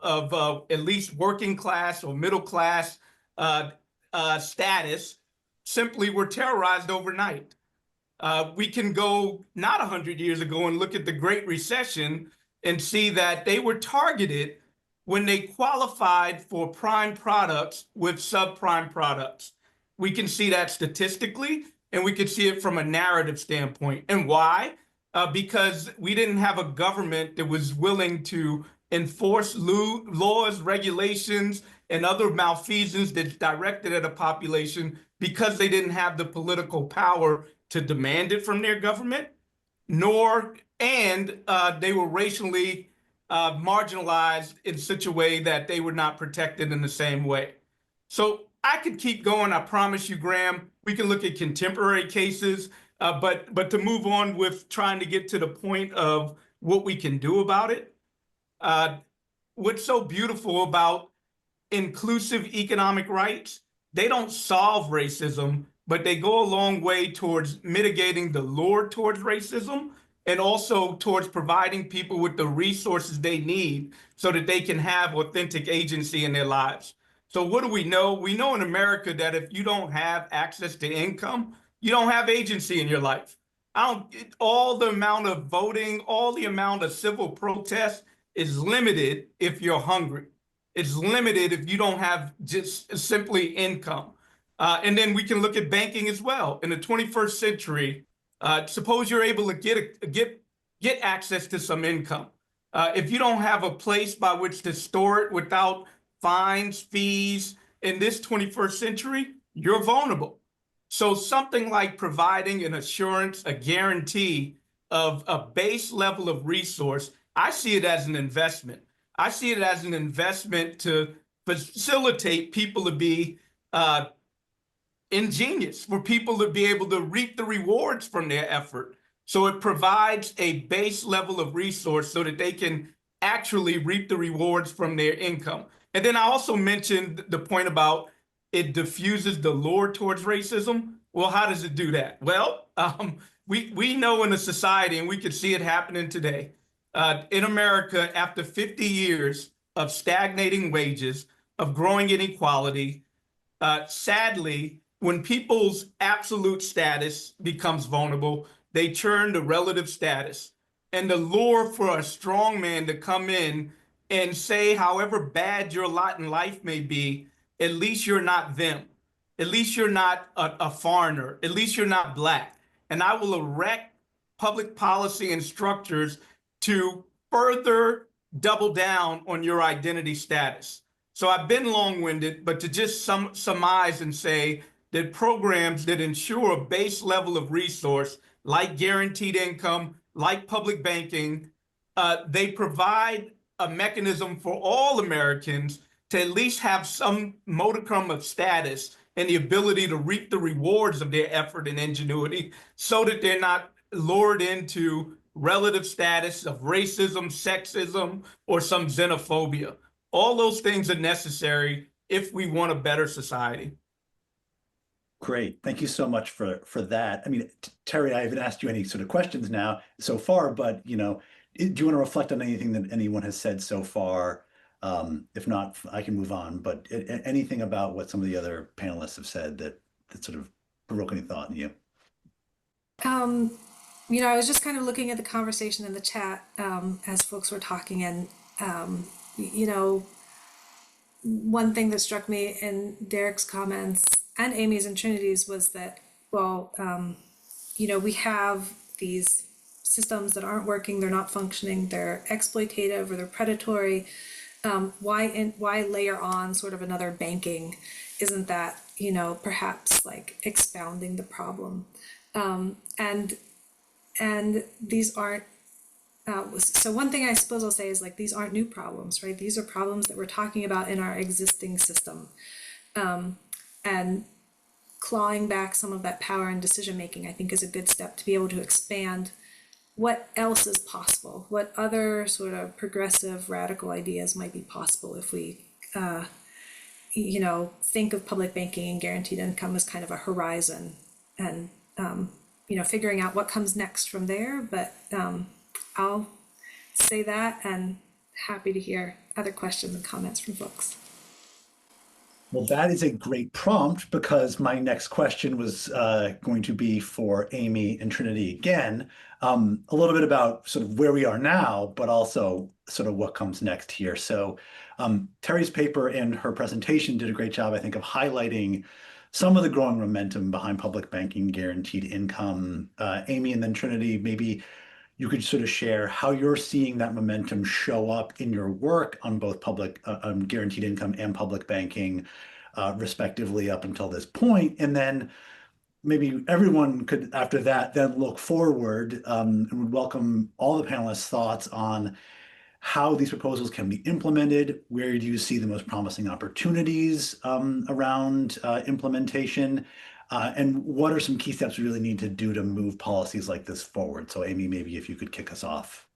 at least working class or middle class status simply were terrorized overnight. We can go not 100 years ago and look at the Great Recession and see that they were targeted when they qualified for prime products with subprime products. We can see that statistically, and we can see it from a narrative standpoint. And why? Because we didn't have a government that was willing to enforce laws, regulations, and other malfeasance that's directed at a population because they didn't have the political power to demand it from their government, and they were racially marginalized in such a way that they were not protected in the same way. So I could keep going. I promise you, Graham, we can look at contemporary cases, but to move on with trying to get to the point of what we can do about it, what's so beautiful about inclusive economic rights, they don't solve racism, but they go a long way towards mitigating the lure towards racism and also towards providing people with the resources they need so that they can have authentic agency in their lives. So what do we know? We know in America that if you don't have access to income, you don't have agency in your life. All the amount of voting, all the amount of civil protest is limited if you're hungry. It's limited if you don't have just simply income. And then we can look at banking as well. In the 21st century, suppose you're able to get access to some income. If you don't have a place by which to store it without fines, fees, in this 21st century, you're vulnerable. So something like providing an assurance, a guarantee of a base level of resource, I see it as an investment. I see it as an investment to facilitate people to be ingenious, for people to be able to reap the rewards from their effort. So it provides a base level of resource so that they can actually reap the rewards from their income. And then I also mentioned the point about it diffuses the lure towards racism. Well, how does it do that? Well, we know in a society, and we can see it happening today, in America, after 50 years of stagnating wages, of growing inequality, sadly, when people's absolute status becomes vulnerable, they turn to relative status. And the lure for a strong man to come in and say, however bad your lot in life may be, at least you're not them. At least you're not a foreigner. At least you're not Black. And I will erect public policy and structures to further double down on your identity status. So I've been long-winded, but to just surmise and say that programs that ensure a base level of resource, like guaranteed income, like public banking, they provide a mechanism for all Americans to at least have some modicum of status and the ability to reap the rewards of their effort and ingenuity so that they're not lured into relative status of racism, sexism, or some xenophobia. All those things are necessary if we want a better society. Great. Thank you so much for that. I mean, Terri, I haven't asked you any sort of questions now so far, but do you want to reflect on anything that anyone has said so far? If not, I can move on, but anything about what some of the other panelists have said that sort of provoke any thought in you? I was just kind of looking at the conversation in the chat as folks were talking, and one thing that struck me in Darrick's comments and Amy's and Trinity's was that, we have these systems that aren't working, they're not functioning, they're exploitative or they're predatory. Why layer on sort of another banking? Isn't that, perhaps like expounding the problem? And these aren't, so one thing I suppose I'll say is like, these aren't new problems, right? These are problems that we're talking about in our existing system. And clawing back some of that power and decision making, I think, is a good step to be able to expand what else is possible, what other sort of progressive radical ideas might be possible if we think of public banking and guaranteed income as kind of a horizon, and figuring out what comes next from there. But I'll say that, and happy to hear other questions and comments from folks. Well, that is a great prompt, because my next question was going to be for Amy and Trinity again, a little bit about sort of where we are now, but also sort of what comes next here. So Terri's paper and her presentation did a great job, I think, of highlighting some of the growing momentum behind public banking, guaranteed income. Amy and then Trinity, maybe you could sort of share how you're seeing that momentum show up in your work on both public guaranteed income and public banking, respectively, up until this point. And then maybe everyone could, after that, then look forward, and would welcome all the panelists' thoughts on how these proposals can be implemented. Where do you see the most promising opportunities around implementation? And what are some key steps we really need to do to move policies like this forward? So Amy, maybe if you could kick us off.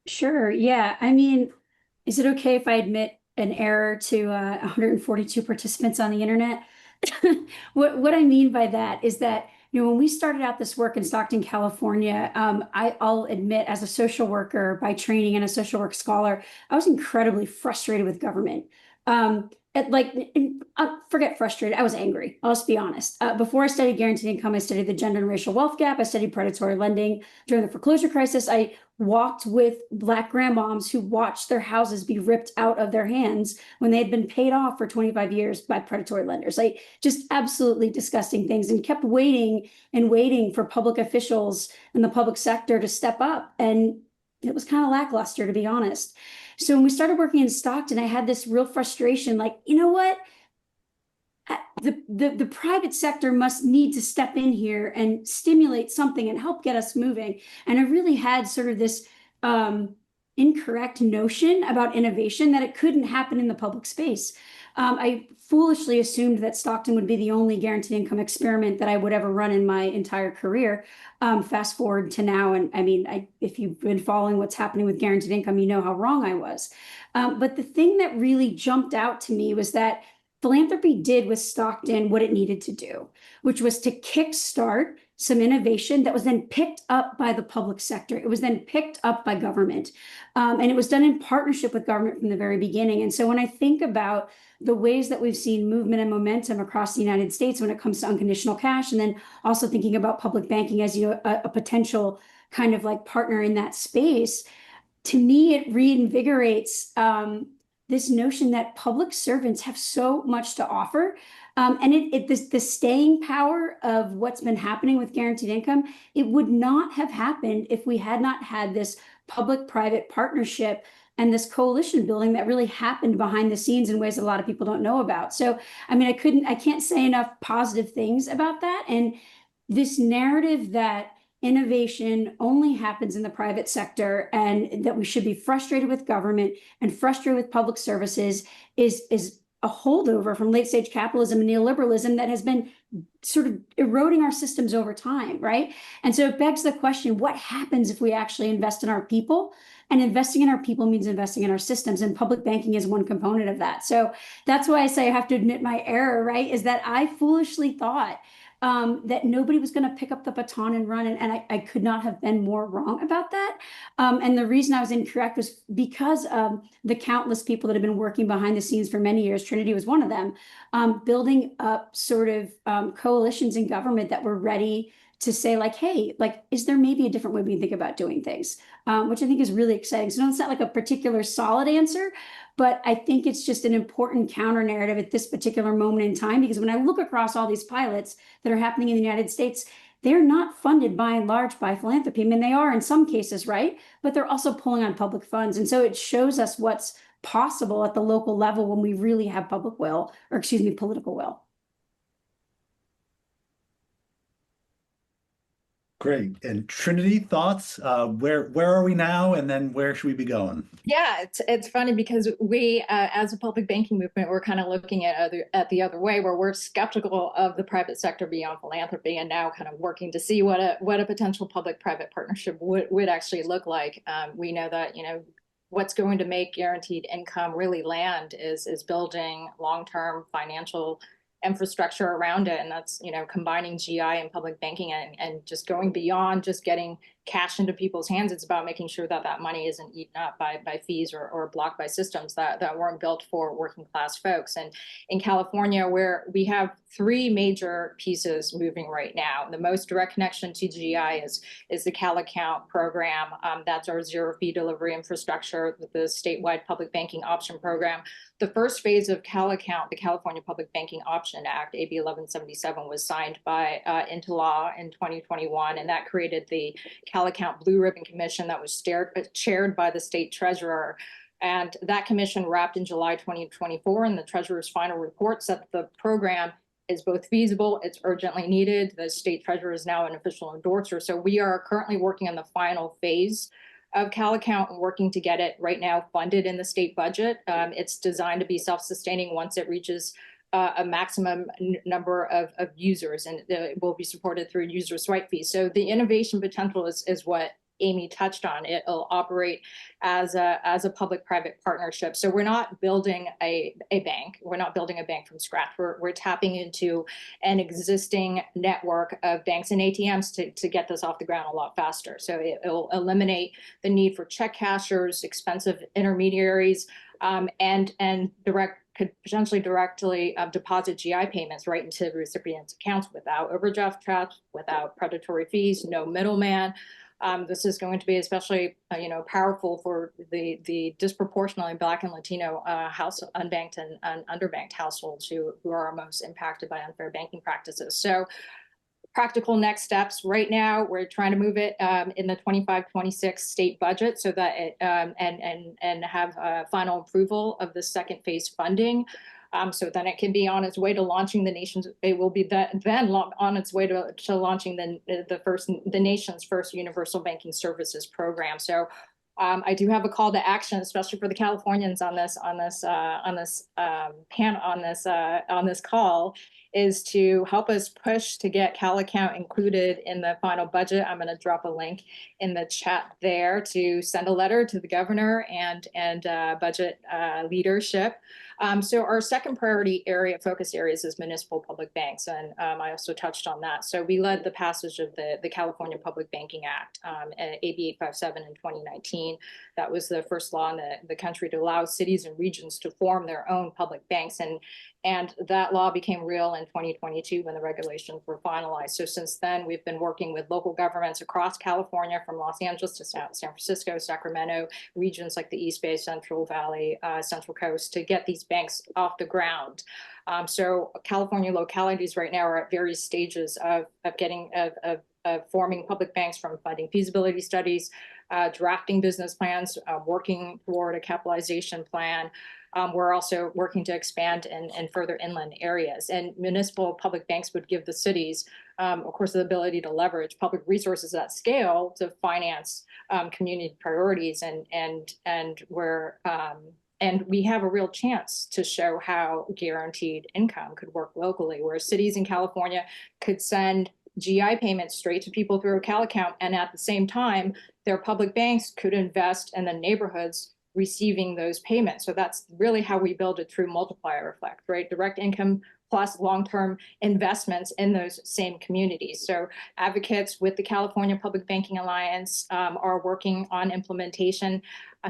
Sure. Yeah. I mean, is it okay if I admit an error to 142 participants on the internet? What I mean by that is that, when we started out this work in Stockton, California, I'll admit, as a social worker by training and a social work scholar, I was incredibly frustrated with government. Forget frustrated, I was angry. I'll just be honest. Before I studied guaranteed income, I studied the gender and racial wealth gap. I studied predatory lending during the foreclosure crisis. I walked with Black grandmoms who watched their houses be ripped out of their hands when they had been paid off for 25 years by predatory lenders. Like, just absolutely disgusting things, and kept waiting and waiting for public officials in the public sector to step up. And it was kind of lackluster, to be honest. So when we started working in Stockton, I had this real frustration, like, you know what? The private sector must need to step in here and stimulate something and help get us moving. And I really had sort of this incorrect notion about innovation, that it couldn't happen in the public space. I foolishly assumed that Stockton would be the only guaranteed income experiment that I would ever run in my entire career. Fast forward to now, and I mean, if you've been following what's happening with guaranteed income, you know how wrong I was. But the thing that really jumped out to me was that philanthropy did with Stockton what it needed to do, which was to kickstart some innovation that was then picked up by the public sector. It was then picked up by government. And it was done in partnership with government from the very beginning. And so when I think about the ways that we've seen movement and momentum across the United States when it comes to unconditional cash, and then also thinking about public banking as a potential kind of like partner in that space, to me, it reinvigorates this notion that public servants have so much to offer. And the staying power of what's been happening with guaranteed income, it would not have happened if we had not had this public-private partnership and this coalition building that really happened behind the scenes in ways that a lot of people don't know about. So, I mean, I can't say enough positive things about that. And this narrative that innovation only happens in the private sector, and that we should be frustrated with government and frustrated with public services is a holdover from late stage capitalism and neoliberalism that has been sort of eroding our systems over time, right? And so it begs the question, what happens if we actually invest in our people? And investing in our people means investing in our systems, and public banking is one component of that. So that's why I say I have to admit my error, right? Is that I foolishly thought that nobody was going to pick up the baton and run. And I could not have been more wrong about that. And the reason I was incorrect was because of the countless people that have been working behind the scenes for many years. Trinity was one of them, building up sort of coalitions in government that were ready to say, like, hey, like, is there maybe a different way we think about doing things? Which I think is really exciting. So no, it's not like a particular solid answer, but I think it's just an important counter narrative at this particular moment in time, because when I look across all these pilots that are happening in the United States, they're not funded by and large by philanthropy. I mean, they are in some cases, right? But they're also pulling on public funds. And so it shows us what's possible at the local level when we really have public will, or excuse me, political will. Great. And Trinity, thoughts? Where are we now, and then where should we be going? Yeah, it's funny because we, as a public banking movement, we're kind of looking at the other way, where we're skeptical of the private sector beyond philanthropy, and now kind of working to see what a potential public-private partnership would actually look like. We know that what's going to make guaranteed income really land is building long-term financial infrastructure around it, and that's combining GI and public banking, and just going beyond just getting cash into people's hands. It's about making sure that that money isn't eaten up by fees or blocked by systems that weren't built for working class folks. And in California, where we have three major pieces moving right now, the most direct connection to GI is the Cal Account program. That's our zero fee delivery infrastructure, the statewide public banking option program. The first phase of Cal Account, the California Public Banking Option Act, AB 1177, was signed into law in 2021, and that created the Cal Account Blue Ribbon Commission that was chaired by the state treasurer. And that commission wrapped in July 2024, and the treasurer's final report said that the program is both feasible, it's urgently needed. The state treasurer is now an official endorser. So we are currently working on the final phase of Cal Account and working to get it right now funded in the state budget. It's designed to be self-sustaining once it reaches a maximum number of users, and it will be supported through user swipe fees. So the innovation potential is what Amy touched on. It'll operate as a public-private partnership. So we're not building a bank. We're not building a bank from scratch. We're tapping into an existing network of banks and ATMs to get this off the ground a lot faster. So it'll eliminate the need for check cashers, expensive intermediaries, and could potentially directly deposit GI payments right into the recipient's accounts without overdraft traps, without predatory fees, no middleman. This is going to be especially, powerful for the disproportionately Black and Latino unbanked and underbanked households who are most impacted by unfair banking practices. So, practical next steps. Right now, we're trying to move it in the 25-26 state budget so that it and have final approval of the second phase funding. So then it can be on its way to launching the nation's. It will be then on its way to launching the nation's first universal banking services program. So I do have a call to action, especially for the Californians on this call, is to help us push to get Cal Account included in the final budget. I'm going to drop a link in the chat there to send a letter to the governor and budget leadership. So our second priority focus areas is municipal public banks, and I also touched on that. So we led the passage of the California Public Banking Act, AB 857 in 2019. That was the first law in the country to allow cities and regions to form their own public banks, and that law became real in 2022 when the regulations were finalized. So since then, we've been working with local governments across California, from Los Angeles to San Francisco, Sacramento, regions like the East Bay, Central Valley, Central Coast, to get these banks off the ground. So California localities right now are at various stages of forming public banks, from funding feasibility studies, drafting business plans, working toward a capitalization plan. We're also working to expand in further inland areas. And municipal public banks would give the cities, of course, the ability to leverage public resources at scale to finance community priorities, and we have a real chance to show how guaranteed income could work locally, where cities in California could send GI payments straight to people through a Cal Account, and at the same time, their public banks could invest in the neighborhoods receiving those payments. So that's really how we build a true multiplier effect, right? Direct income plus long-term investments in those same communities. So advocates with the California Public Banking Alliance are working on implementation.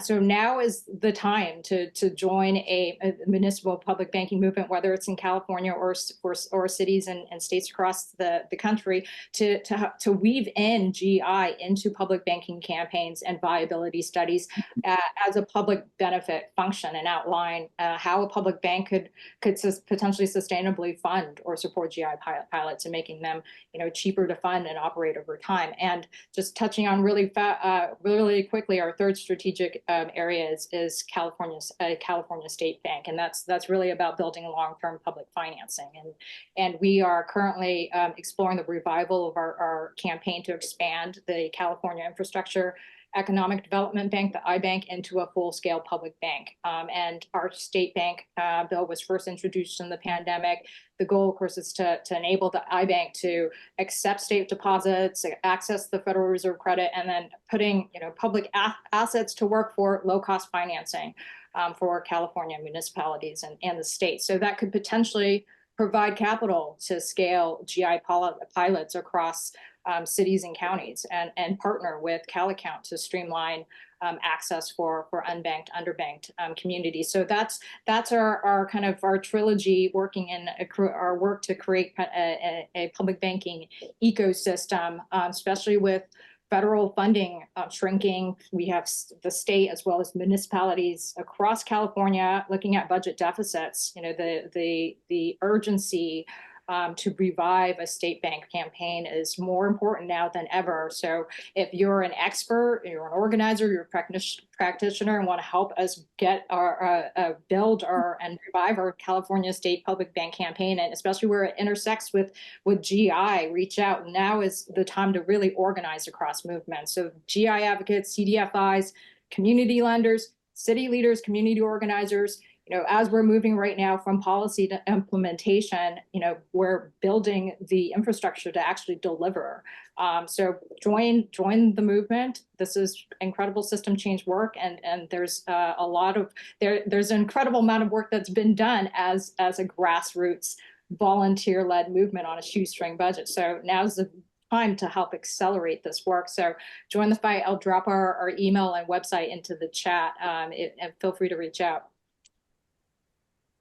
So now is the time to join a municipal public banking movement, whether it's in California or cities and states across the country, to weave in GI into public banking campaigns and viability studies as a public benefit function, and outline how a public bank could potentially sustainably fund or support GI pilots, and making them cheaper to fund and operate over time. And just touching on really quickly, our third strategic area is California State Bank, and that's really about building long-term public financing. And we are currently exploring the revival of our campaign to expand the California Infrastructure Economic Development Bank, the iBank, into a full-scale public bank. And our state bank bill was first introduced in the pandemic. The goal, of course, is to enable the iBank to accept state deposits, access the Federal Reserve credit, and then putting public assets to work for low-cost financing for California municipalities and the state. So that could potentially provide capital to scale GI pilots across cities and counties, and partner with CalAccount to streamline access for unbanked, underbanked communities. So that's our kind of our trilogy, working in our work to create a public banking ecosystem, especially with federal funding shrinking. We have the state as well as municipalities across California looking at budget deficits. The urgency to revive a state bank campaign is more important now than ever. So if you're an expert, you're an organizer, you're a practitioner, and want to help us get build and revive our California State Public Bank campaign, and especially where it intersects with GI, reach out. Now is the time to really organize across movements. So GI advocates, CDFIs, community lenders, city leaders, community organizers. As we're moving right now from policy to implementation, we're building the infrastructure to actually deliver. So join the movement. This is incredible system change work, and there's there's an incredible amount of work that's been done as a grassroots volunteer-led movement on a shoestring budget. So now's the time to help accelerate this work. So join the fight. I'll drop our email and website into the chat, and feel free to reach out.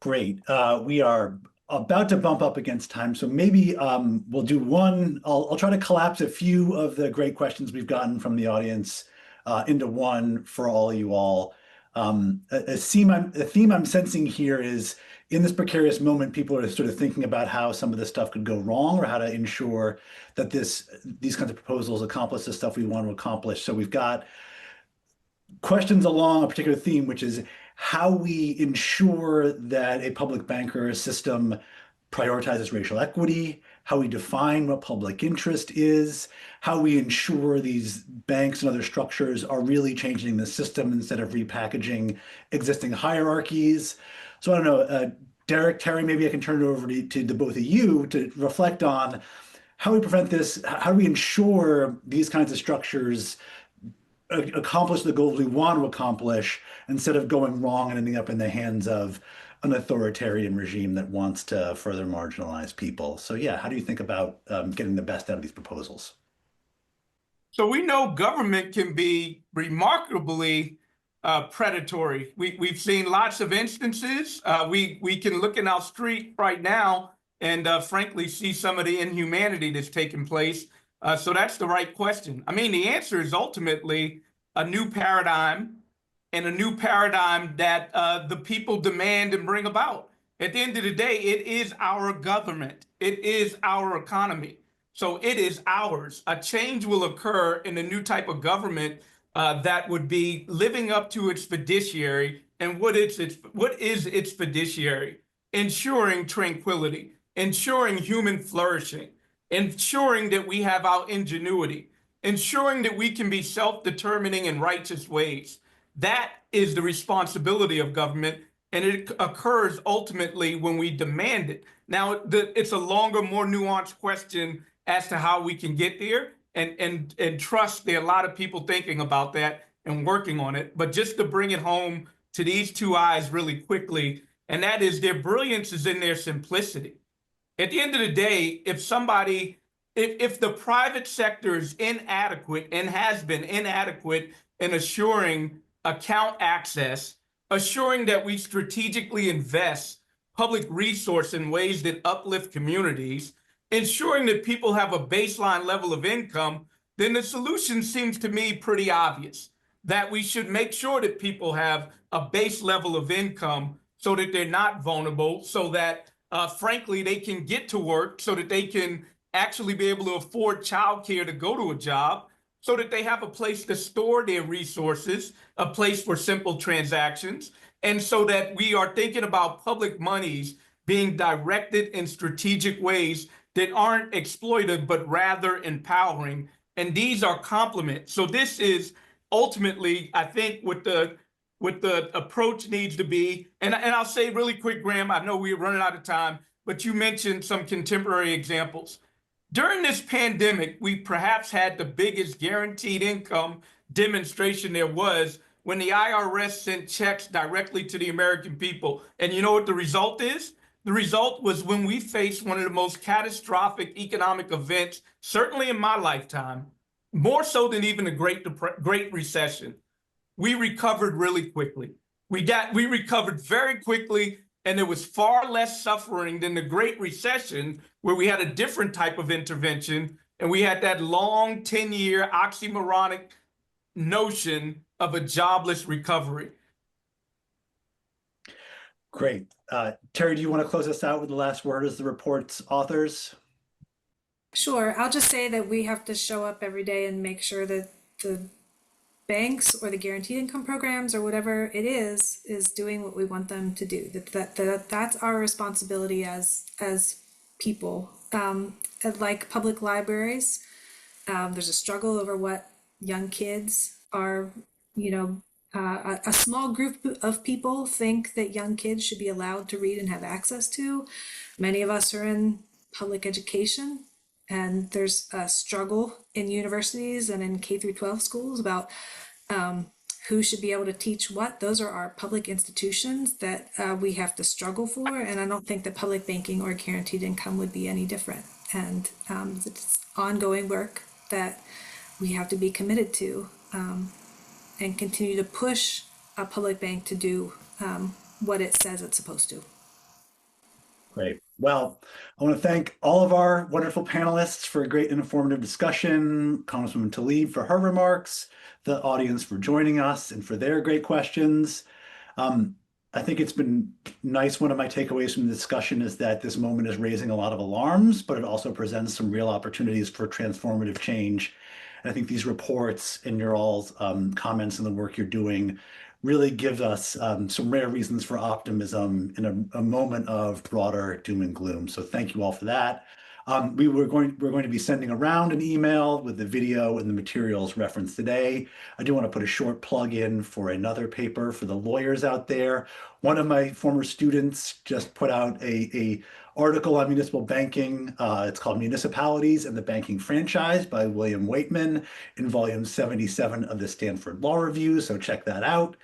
Great. We are about to bump up against time, so maybe we'll do one. I'll try to collapse a few of the great questions we've gotten from the audience into one for all of you all. A theme I'm sensing here is, in this precarious moment, people are sort of thinking about how some of this stuff could go wrong, or how to ensure that these kinds of proposals accomplish the stuff we want to accomplish. So we've got questions along a particular theme, which is how we ensure that a public banker system prioritizes racial equity, how we define what public interest is, how we ensure these banks and other structures are really changing the system instead of repackaging existing hierarchies. So I don't know, Darrick, Terri, maybe I can turn it over to the both of you to reflect on how we prevent this, how do we ensure these kinds of structures accomplish the goals we want to accomplish instead of going wrong and ending up in the hands of an authoritarian regime that wants to further marginalize people. So yeah, how do you think about getting the best out of these proposals? So we know government can be remarkably predatory. We've seen lots of instances. We can look in our street right now and frankly see some of the inhumanity that's taking place. So that's the right question. I mean, the answer is ultimately a new paradigm, and a new paradigm that the people demand and bring about. At the end of the day, it is our government. It is our economy. So it is ours. A change will occur in a new type of government that would be living up to its fiduciary. And what is its fiduciary? Ensuring tranquility, ensuring human flourishing, ensuring that we have our ingenuity, ensuring that we can be self-determining in righteous ways. That is the responsibility of government, and it occurs ultimately when we demand it. Now, it's a longer, more nuanced question as to how we can get there, and trust there are a lot of people thinking about that and working on it. But just to bring it home to these two eyes really quickly, and that is their brilliance is in their simplicity. At the end of the day, if the private sector is inadequate and has been inadequate in assuring account access, assuring that we strategically invest public resource in ways that uplift communities, ensuring that people have a baseline level of income, then the solution seems to me pretty obvious, that we should make sure that people have a base level of income so that they're not vulnerable, so that frankly, they can get to work, so that they can actually be able to afford childcare to go to a job, so that they have a place to store their resources, a place for simple transactions, and so that we are thinking about public monies being directed in strategic ways that aren't exploitive, but rather empowering. And these are complements. So this is ultimately, I think, what the approach needs to be. And I'll say really quick, Graham, I know we're running out of time, but you mentioned some contemporary examples. During this pandemic, we perhaps had the biggest guaranteed income demonstration there was when the IRS sent checks directly to the American people. And you know what the result is? The result was when we faced one of the most catastrophic economic events, certainly in my lifetime, more so than even the Great Recession. We recovered really quickly. We recovered very quickly, and there was far less suffering than the Great Recession, where we had a different type of intervention, and we had that long 10-year oxymoronic notion of a jobless recovery. Great. Terri, do you want to close us out with the last word as the report's authors? Sure. I'll just say that we have to show up every day and make sure that the banks or the guaranteed income programs or whatever it is doing what we want them to do. That's our responsibility as people. Like public libraries, there's a struggle over what young kids are, a small group of people think that young kids should be allowed to read and have access to. Many of us are in public education, and there's a struggle in universities and in K through 12 schools about who should be able to teach what. Those are our public institutions that we have to struggle for, and I don't think that public banking or guaranteed income would be any different. And it's ongoing work that we have to be committed to and continue to push a public bank to do what it says it's supposed to. Great. Well, I want to thank all of our wonderful panelists for a great and informative discussion, Congresswoman Tlaib for her remarks, the audience for joining us and for their great questions. I think it's been nice. One of my takeaways from the discussion is that this moment is raising a lot of alarms, but it also presents some real opportunities for transformative change. And I think these reports and your all's comments and the work you're doing really gives us some rare reasons for optimism in a moment of broader doom and gloom. So thank you all for that. We're going to be sending around an email with the video and the materials referenced today. I do want to put a short plug in for another paper for the lawyers out there. One of my former students just put out a article on municipal banking. It's called Municipalities and the Banking Franchise by William Waitman in volume 77 of the Stanford Law Review. So check that out.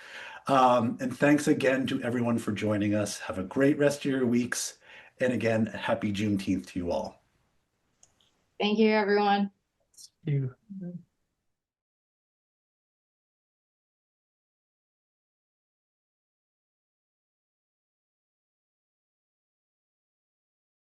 And thanks again to everyone for joining us. Have a great rest of your weeks. And again, happy Juneteenth to you all. Thank you, everyone. Thank you.